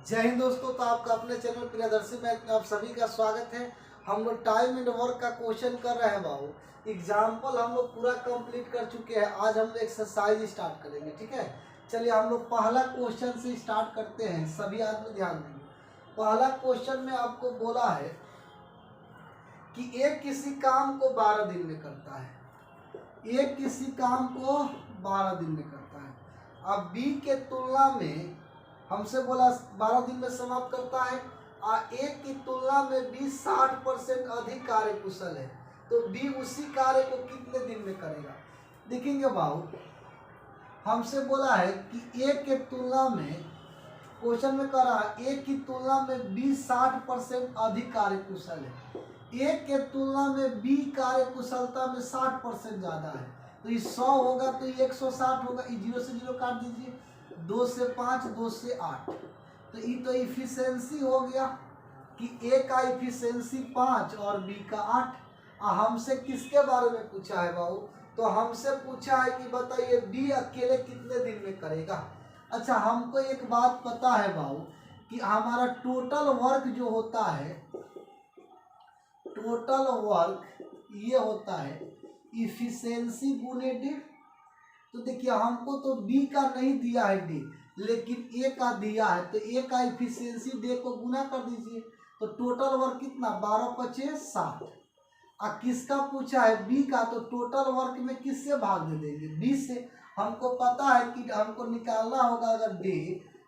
जय हिंद दोस्तों। तो आपका अपने चैनल प्रियदर्शी मैथ में आप सभी का स्वागत है। हम लोग टाइम एंड वर्क का क्वेश्चन कर रहे हैं बाबू। एग्जाम्पल हम लोग पूरा कंप्लीट कर चुके हैं। आज हम लोग एक्सरसाइज स्टार्ट करेंगे, ठीक है। चलिए हम लोग पहला क्वेश्चन से स्टार्ट करते हैं। सभी आदमी ध्यान देंगे। पहला क्वेश्चन में आपको बोला है कि एक किसी काम को 12 दिन में करता है। एक किसी काम को 12 दिन में करता है। अब बी के तुलना में हमसे बोला 12 दिन में समाप्त करता है। एक की तुलना में बी 60% अधिक कार्य कुशल है, तो बी उसी कार्य को कितने दिन में करेगा। देखेंगे बाबू, हमसे बोला है कि एक के तुलना में, क्वेश्चन में कह रहा है एक की तुलना में बी 60% अधिक कार्य कुशल है। एक के तुलना में बी कार्य कुशलता में 60% ज़्यादा है, तो ये 100 होगा तो ये 160 होगा। ये 0 से 0 काट दीजिए। 2 से 5, 2 से 8, तो ये तो इफिशियंसी हो गया कि ए का इफिशियंसी 5 और बी का 8। हमसे किसके बारे में पूछा है बाबू? तो हमसे पूछा है कि बताइए बी अकेले कितने दिन में करेगा। अच्छा, हमको एक बात पता है बाबू कि हमारा टोटल वर्क जो होता है, टोटल वर्क ये होता है इफिशियंसी गुने डी। तो देखिए हमको तो बी का नहीं दिया है डी, लेकिन ए का दिया है, तो ए का इफिशियंसी डे को गुना कर दीजिए। तो टोटल वर्क कितना, 12 पचे 60। और किसका पूछा है, बी का, तो टोटल वर्क में किससे भाग दे देंगे, बी से। हमको पता है कि हमको निकालना होगा अगर डे,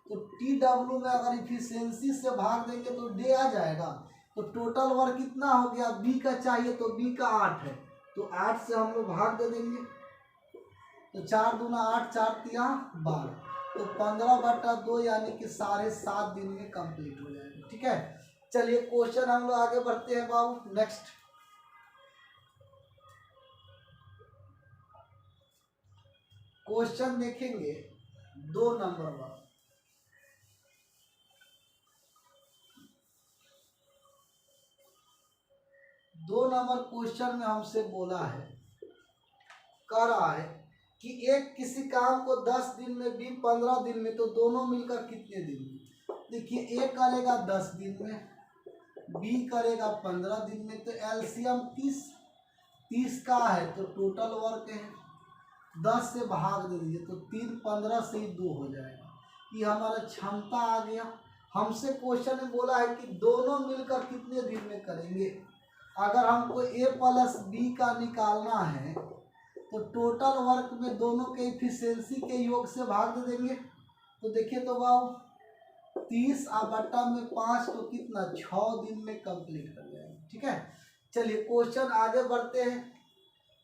तो टी डब्ल्यू में अगर इफिशियंसी से भाग देंगे तो डे आ जाएगा। तो टोटल वर्क कितना हो गया, बी का चाहिए तो बी का 8 है, तो 8 से हम लोग भाग दे देंगे। तो 4 दूना 8, 4 तिया 12, तो 15/2 यानी कि 7.5 दिन में कंप्लीट हो जाएगा, ठीक है। चलिए क्वेश्चन हम लोग आगे बढ़ते हैं बाबू। नेक्स्ट क्वेश्चन देखेंगे 2 नंबर वाला। 2 नंबर क्वेश्चन में हमसे बोला है, कह रहा है कि एक किसी काम को 10 दिन में, बी 15 दिन में, तो दोनों मिलकर कितने दिन में। देखिए ए करेगा 10 दिन में, बी करेगा 15 दिन में, तो एलसीएम 30 का है, तो टोटल वर्क है 10 से भाग दे दीजिए, तो 3 15 से ही 2 हो जाएगा। ये हमारा क्षमता आ गया। हमसे क्वेश्चन में बोला है कि दोनों मिलकर कितने दिन में करेंगे। अगर हमको ए प्लस बी का निकालना है तो टोटल वर्क में दोनों के इफिशियंसी के योग से भाग दे देंगे। तो देखिए तो बाबू 30 बटा में 5, तो कितना 6 दिन में कंप्लीट कर जाएंगे, ठीक है। चलिए क्वेश्चन आगे बढ़ते हैं।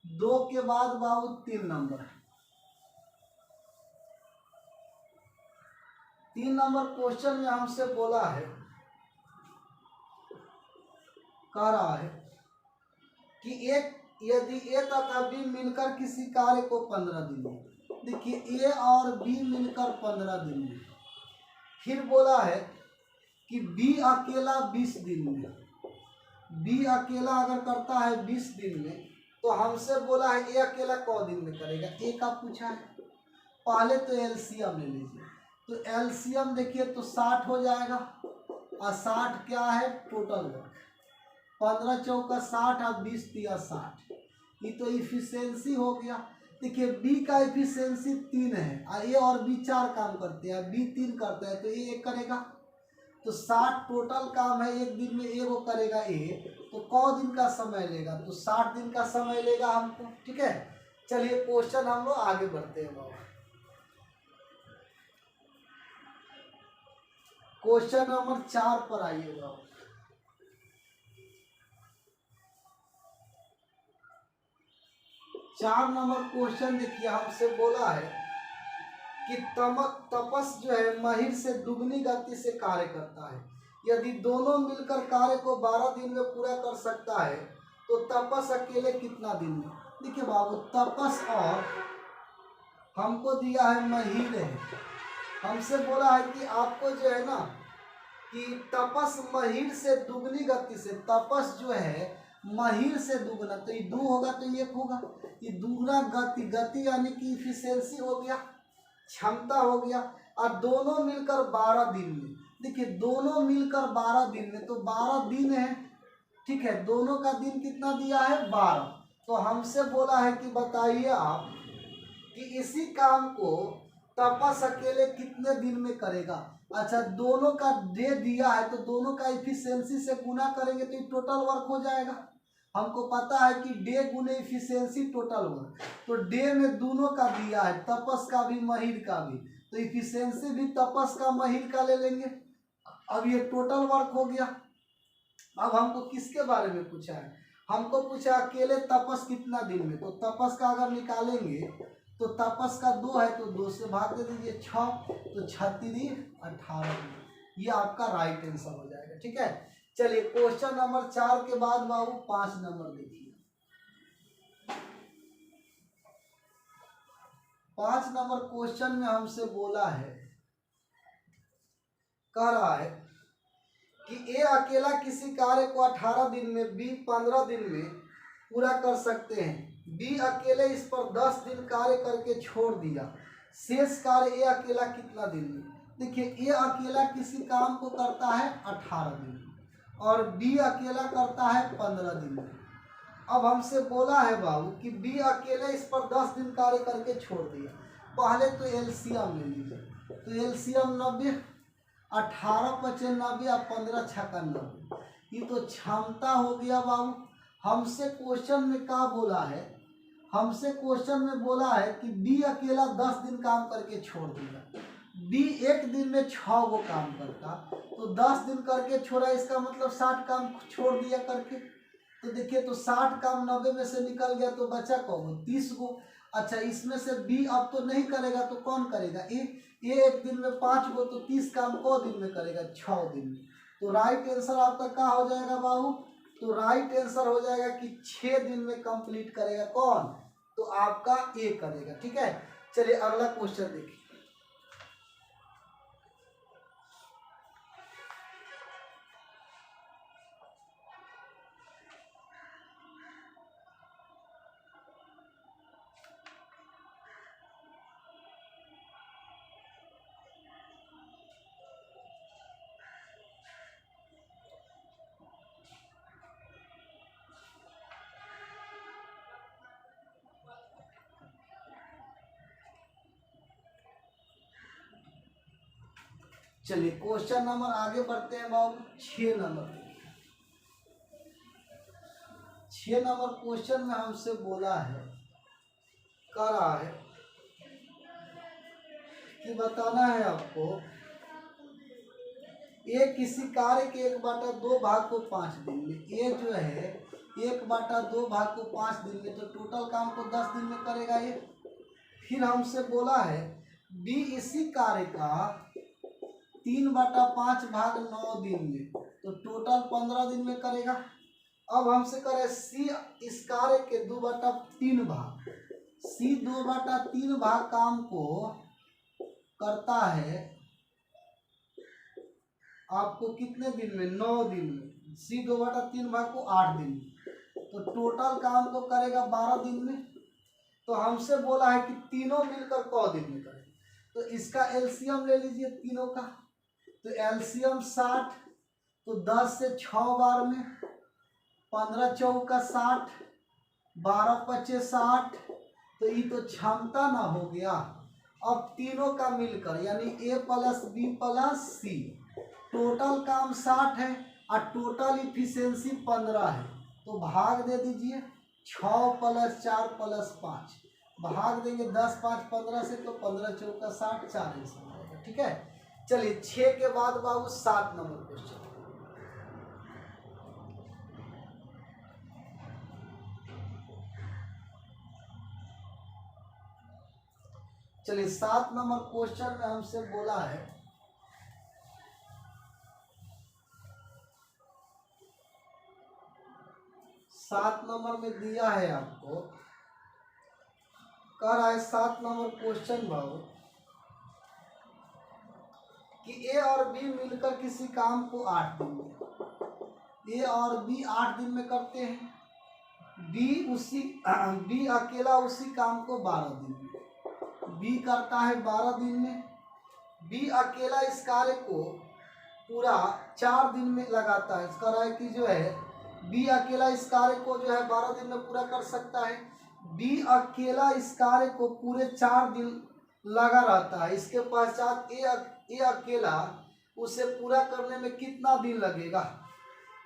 2 के बाद बाबू 3 नंबर। 3 नंबर क्वेश्चन में हमसे बोला है, कह रहा है कि एक यदि ए तथा बी मिलकर किसी कार्य को 15 दिन में, देखिए ए और बी मिलकर 15 दिन में, फिर बोला है कि बी अकेला 20 दिन में। बी अकेला अगर करता है 20 दिन में, तो हमसे बोला है ए अकेला कौ दिन में करेगा, ए का पूछा है। पहले तो एलसीएम ले लीजिए, तो एलसीएम देखिए तो 60 हो जाएगा, और 60 क्या है टोटल वर्क, 15 चौका 60 और 20 तिया 60। ये तो इफिशियंसी हो गया। देखिए बी का इफिशियंसी 3 है, और ए और बी 4 काम करते हैं, बी 3 करता है, तो ए 1 करेगा। तो 60 टोटल काम है, एक दिन में ए वो करेगा ए, तो कौ दिन का समय लेगा, तो 60 दिन का समय लेगा हमको, ठीक है। चलिए क्वेश्चन हम लोग आगे बढ़ते हैं बाबा। क्वेश्चन नंबर 4 पर आइएगा। 4 नंबर क्वेश्चन देखिए, हमसे बोला है कि तपस जो है महिर से दुगनी गति से कार्य करता है। यदि दोनों मिलकर कार्य को 12 दिन में पूरा कर सकता है, तो तपस अकेले कितना दिन में। देखिए बाबू, तपस और हमको दिया है महिर है। हमसे बोला है कि आपको जो है ना कि तपस महिर से दुगनी गति से, तपस जो है महिर से दुगना, तो ये 2 होगा तो 1 होगा। ये दूसरा गति यानी कि इफिशियंसी हो गया, क्षमता हो गया। और दोनों मिलकर 12 दिन में। देखिए दोनों मिलकर 12 दिन में, तो 12 दिन है, ठीक है। दोनों का दिन कितना दिया है? 12। तो हमसे बोला है कि बताइए आप कि इसी काम को तपस अकेले कितने दिन में करेगा। अच्छा, दोनों का डे दिया है तो दोनों का इफिशियंसी से गुना करेंगे तो ये टोटल वर्क हो जाएगा। हमको पता है कि डे गुने इफिशियंसी टोटल वर्क, तो डे में दोनों का दिया है, तपस का भी महिर का भी, तो इफिशियंसी भी तपस का महिर का ले लेंगे। अब ये टोटल वर्क हो गया। अब हमको किसके बारे में पूछा है? हमको पूछा अकेले तपस कितना दिन में, तो तपस का अगर निकालेंगे तो तपस का 2 है तो 2 से भाग दे दीजिए 6, तो 36 18 दिन। ये आपका राइट आंसर हो जाएगा, ठीक है। चलिए क्वेश्चन नंबर 4 के बाद बाबू 5 नंबर देखिए। 5 नंबर क्वेश्चन में हमसे बोला है, कह रहा है कि ए अकेला किसी कार्य को 18 दिन में, बी 15 दिन में पूरा कर सकते हैं। बी अकेले इस पर 10 दिन कार्य करके छोड़ दिया, शेष कार्य ए अकेला कितना दिन में। देखिए ए अकेला किसी काम को करता है 18 दिन में और बी अकेला करता है 15 दिन में। अब हमसे बोला है बाबू कि बी अकेले इस पर 10 दिन कार्य करके छोड़ दिया। पहले तो एलसीएम ले लीजिए, तो एलसीएम 90, 18 पचे 90 और 15 छक्का 90, ये तो क्षमता हो गया बाबू। हमसे क्वेश्चन में क्या बोला है? हमसे क्वेश्चन में बोला है कि बी अकेला 10 दिन काम करके छोड़ दिया। बी एक दिन में 6 वो काम करता, तो 10 दिन करके छोड़ा, इसका मतलब 60 काम छोड़ दिया करके। तो देखिए तो 60 काम 90 में से निकल गया, तो बचा कौन? 30 गो। अच्छा, इसमें से बी अब तो नहीं करेगा तो कौन करेगा? ये एक दिन में 5 गो, तो 30 काम को दिन में करेगा? 6 दिन में। तो राइट आंसर आपका क्या हो जाएगा बाबू? तो राइट आंसर हो जाएगा कि 6 दिन में कंप्लीट करेगा। कौन? तो आपका ए करेगा, ठीक है। चलिए अगला क्वेश्चन देखिए। चलिए क्वेश्चन नंबर आगे बढ़ते हैं बाबू। 6 नंबर 6 नंबर क्वेश्चन में हमसे बोला है, कह रहा है कि बताना है आपको ए किसी कार्य के 1/2 भाग को 5 दिन में। ए जो है 1/2 भाग को 5 दिन में, तो टोटल काम को 10 दिन में करेगा ये। फिर हमसे बोला है बी इसी कार्य का 3/5 भाग 9 दिन में, तो टोटल 15 दिन में करेगा। अब हमसे करे सी इस कार्य के 2/3 भाग, सी 2/3 भाग काम को करता है आपको कितने दिन में? 9 दिन में। सी 2/3 भाग को 8 दिन में, तो टोटल काम को करेगा 12 दिन में। तो हमसे बोला है कि तीनों मिलकर क दिन में करें, तो इसका एलसीएम ले लीजिए तीनों का। तो एलसीएम 60, तो 10 से 6 बार में 15 चौका 60, 12 पचे 60, तो ये तो क्षमता ना हो गया। अब तीनों का मिलकर यानी ए प्लस बी प्लस सी, टोटल काम 60 है और टोटल इफिशियंसी 15 है, तो भाग दे दीजिए 6 + 4 + 5, भाग देंगे 10 5 15 से, तो 15 चौका 60, 4 आंसर आएगा, ठीक है। चलिए 6 के बाद बाबू 7 नंबर क्वेश्चन। चलिए 7 नंबर क्वेश्चन में हमसे बोला है, सात नंबर में दिया है आपको, कह रहा है 7 नंबर क्वेश्चन बाबू कि ए और बी मिलकर किसी काम को 8 दिन में, ए और बी 8 दिन में करते हैं। बी अकेला उसी काम को 12 दिन में, बी करता है 12 दिन में बी अकेला इस कार्य को पूरा 4 दिन में लगाता है। इसका राय कि जो है बी अकेला इस कार्य को जो है 12 दिन में पूरा कर सकता है। बी अकेला इस कार्य को पूरे 4 दिन लगा रहता है। इसके पश्चात ए अकेला उसे पूरा करने में कितना दिन लगेगा?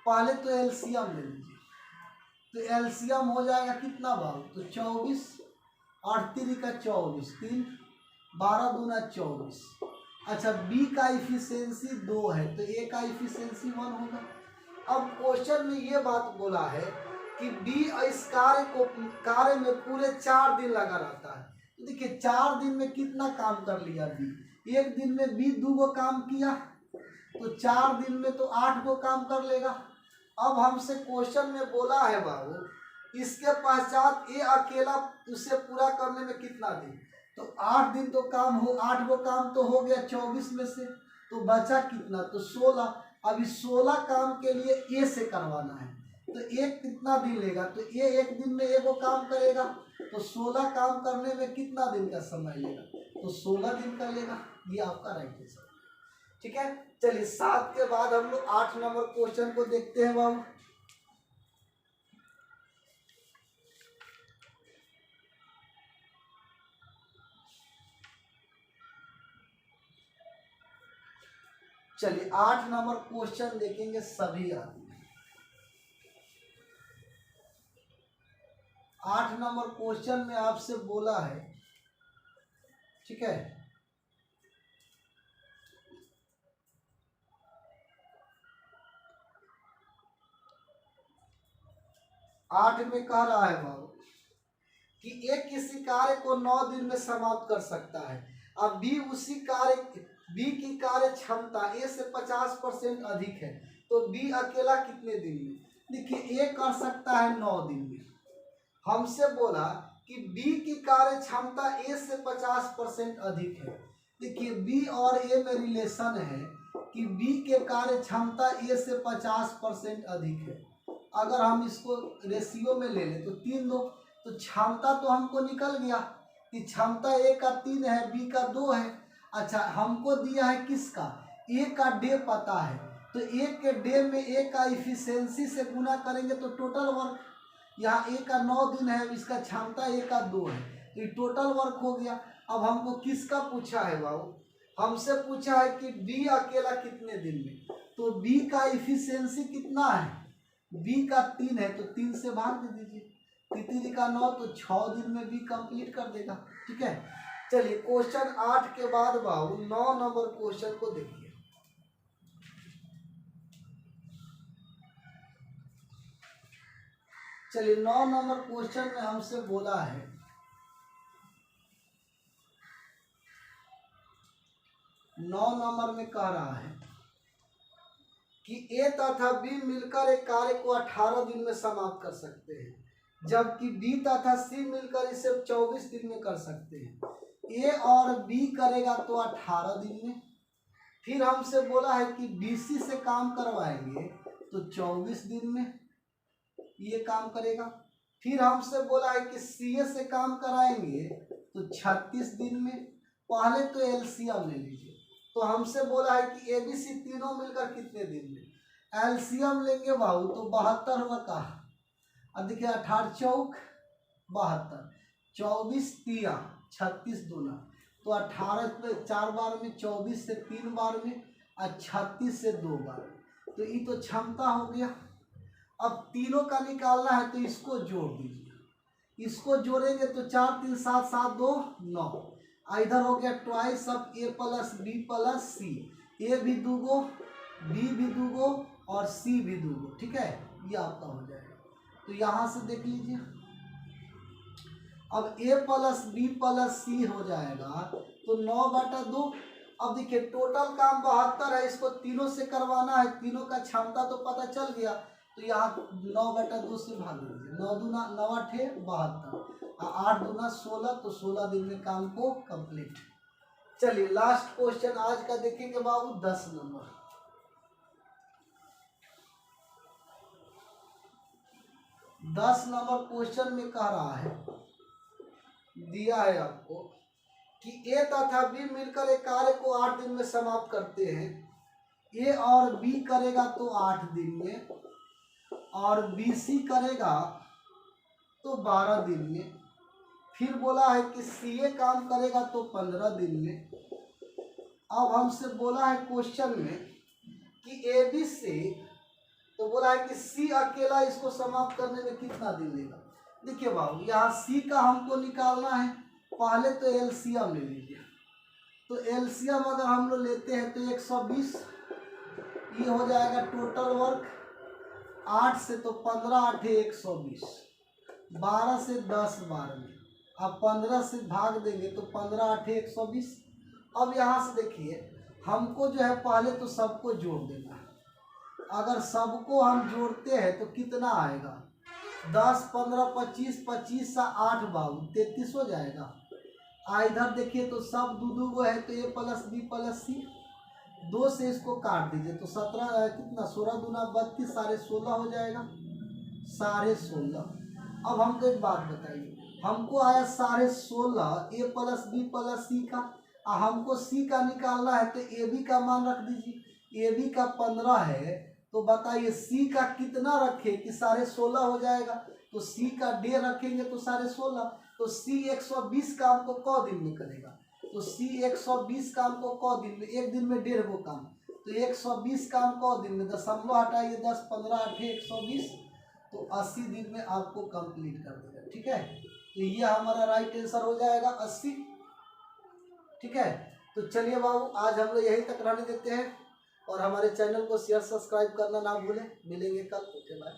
पहले तो एलसीएम ले लीजिए, तो एलसीएम हो जाएगा कितना बाबू? तो 24 और 3 का 24, 3 12 दूना 24। अच्छा, बी का इफिशियंसी 2 है तो ए का इफिशियंसी 1 होगा। अब क्वेश्चन में ये बात बोला है कि बी इस कार्य में पूरे 4 दिन लगा रहता है। तो देखिए 4 दिन में कितना काम कर लिया बी? एक दिन में बी 2 गो काम किया, तो 4 दिन में तो 8 गो काम कर लेगा। अब हमसे क्वेश्चन में बोला है बाबू इसके पश्चात ए अकेला उसे पूरा करने में कितना दिन? तो 8 दिन तो काम हो, 8 गो काम तो हो गया 24 में से, तो बचा कितना? तो 16। अब इस 16 काम के लिए ए से करवाना है, तो ए कितना दिन लेगा? तो ए एक दिन में एगो काम करेगा, तो 16 काम करने में कितना दिन का समय लेगा? तो 16 दिन का लेगा। ये आपका राइट आंसर, ठीक है। चलिए 7 के बाद हम लोग 8 नंबर क्वेश्चन को देखते हैं बाबू। चलिए 8 नंबर क्वेश्चन देखेंगे सभी आदमी। 8 नंबर क्वेश्चन में आपसे बोला है, ठीक है, आठ में कह रहा है बाबू कि ए किसी कार्य को 9 दिन में समाप्त कर सकता है। अब बी की कार्य क्षमता ए से 50% अधिक है, तो बी अकेला कितने दिन में? देखिए ए कर सकता है 9 दिन में। हमसे बोला कि बी की कार्य क्षमता ए से 50% अधिक है। देखिए बी और ए में रिलेशन है कि बी के कार्य क्षमता ए से 50% अधिक है। अगर हम इसको रेशियो में ले लें तो 3 2, तो क्षमता तो हमको निकल गया कि क्षमता ए का 3 है, बी का 2 है। अच्छा, हमको दिया है किसका? ए का डे पता है, तो ए के डे में ए का इफिशियंसी से गुना करेंगे तो टोटल वर्क, यहाँ ए का 9 दिन है, इसका क्षमता ए का 2 है, तो ये टोटल वर्क हो गया। अब हमको किसका पूछा है बाबू? हमसे पूछा है कि बी अकेला कितने दिन में, तो बी का इफिशियंसी कितना है? बी का 3 है, तो 3 से भाग दे दीजिए, 3 का 9, तो 6 दिन में बी कंप्लीट कर देगा, ठीक है। चलिए क्वेश्चन 8 के बाद बाबू 9 नंबर क्वेश्चन को देखिए। चलिए 9 नंबर क्वेश्चन में हमसे बोला है 9 नंबर में कह रहा है कि ए तथा बी मिलकर एक कार्य को 18 दिन में समाप्त कर सकते हैं, जबकि बी तथा सी मिलकर इसे 24 दिन में कर सकते हैं। ए और बी करेगा तो 18 दिन में। फिर हमसे बोला है कि बीसी से काम करवाएंगे तो 24 दिन में ये काम करेगा। फिर हमसे बोला है कि सीए से काम कराएंगे तो 36 दिन में। पहले तो एलसीएम ले लीजिए, तो हमसे बोला है कि एबीसी तीनों मिलकर कितने दिन में? एलसीएम लेंगे बाबू तो 72 हुआ का। अब देखिए 18 चौक 72, 24 तिया 36 दूना, तो 18 पे 4 बार में, 24 से 3 बार में और 36 से 2 बार, तो ये तो क्षमता हो गया। अब तीनों का निकालना है तो इसको जोड़ दीजिए, इसको जोड़ेंगे तो 4 3 7 7 2 9, इधर हो गया twice of A plus B plus C, A भी 2 गो, बी भी 2 गो और सी भी 2 गो, ठीक है, ये आपका हो जाएगा। तो यहाँ से देख लीजिए, अब ए प्लस बी प्लस सी हो जाएगा तो 9/2। अब देखिए टोटल काम 72 है, इसको तीनों से करवाना है, तीनों का क्षमता तो पता चल गया, तो यहाँ 9/2 से भाग दीजिए, 9 दूना 9 8 72, 8 दूना 16, तो 16 दिन में काम को कंप्लीट। चलिए लास्ट क्वेश्चन आज का देखेंगे बाबू 10 नंबर। 10 नंबर क्वेश्चन में कह रहा है, दिया है आपको कि ए तथा बी मिलकर एक कार्य को 8 दिन में समाप्त करते हैं। ए और बी करेगा तो 8 दिन में, और बी सी करेगा तो 12 दिन में। फिर बोला है कि सी ए काम करेगा तो 15 दिन में। अब हमसे बोला है क्वेश्चन में कि ए बी से, तो बोला है कि सी अकेला इसको समाप्त करने में कितना दिन लेगा। देखिए बाबू, यहाँ सी का हमको निकालना है। पहले तो एलसीएम ले लीजिए। तो एलसीएम अगर हम लोग लेते हैं तो 120, ये हो जाएगा टोटल वर्क 8 से, तो 15 8 120, 12 से 10 12 में, अब 15 से भाग देंगे तो 15 8 120। अब यहाँ से देखिए, हमको जो है पहले तो सबको जोड़ देना है। अगर सबको हम जोड़ते हैं तो कितना आएगा, 10 15 25, 25 से 8 बाबू 33 हो जाएगा। इधर देखिए तो सब दो गो है, तो ए प्लस बी प्लस सी, 2 से इसको काट दीजिए तो 17 कितना, 16 दूना 32, 16.5 हो जाएगा, 16.5। अब हमको एक बात बताइए, हमको आया 16.5 ए प्लस बी प्लस सी का, हमको सी का निकालना है तो ए बी का मान रख दीजिए। ए बी का 15 है, तो बताइए सी का कितना रखे कि 16.5 हो जाएगा। तो सी का 1.5 रखेंगे तो 16.5, तो सी 120 काम को क दिन में करेगा। तो सी 120 काम को क दिन में, एक दिन में 1.5 गो काम, तो 120 काम क दिन में, दशमलव हटाइए 10 15 8 120, तो 80 दिन में आपको कंप्लीट कर देगा। ठीक है, तो ये हमारा राइट आंसर हो जाएगा 80। ठीक है, तो चलिए बाबू, आज हम लोग यहीं तक रहने देते हैं, और हमारे चैनल को शेयर सब्सक्राइब करना ना भूलें। मिलेंगे कल। Okay bye.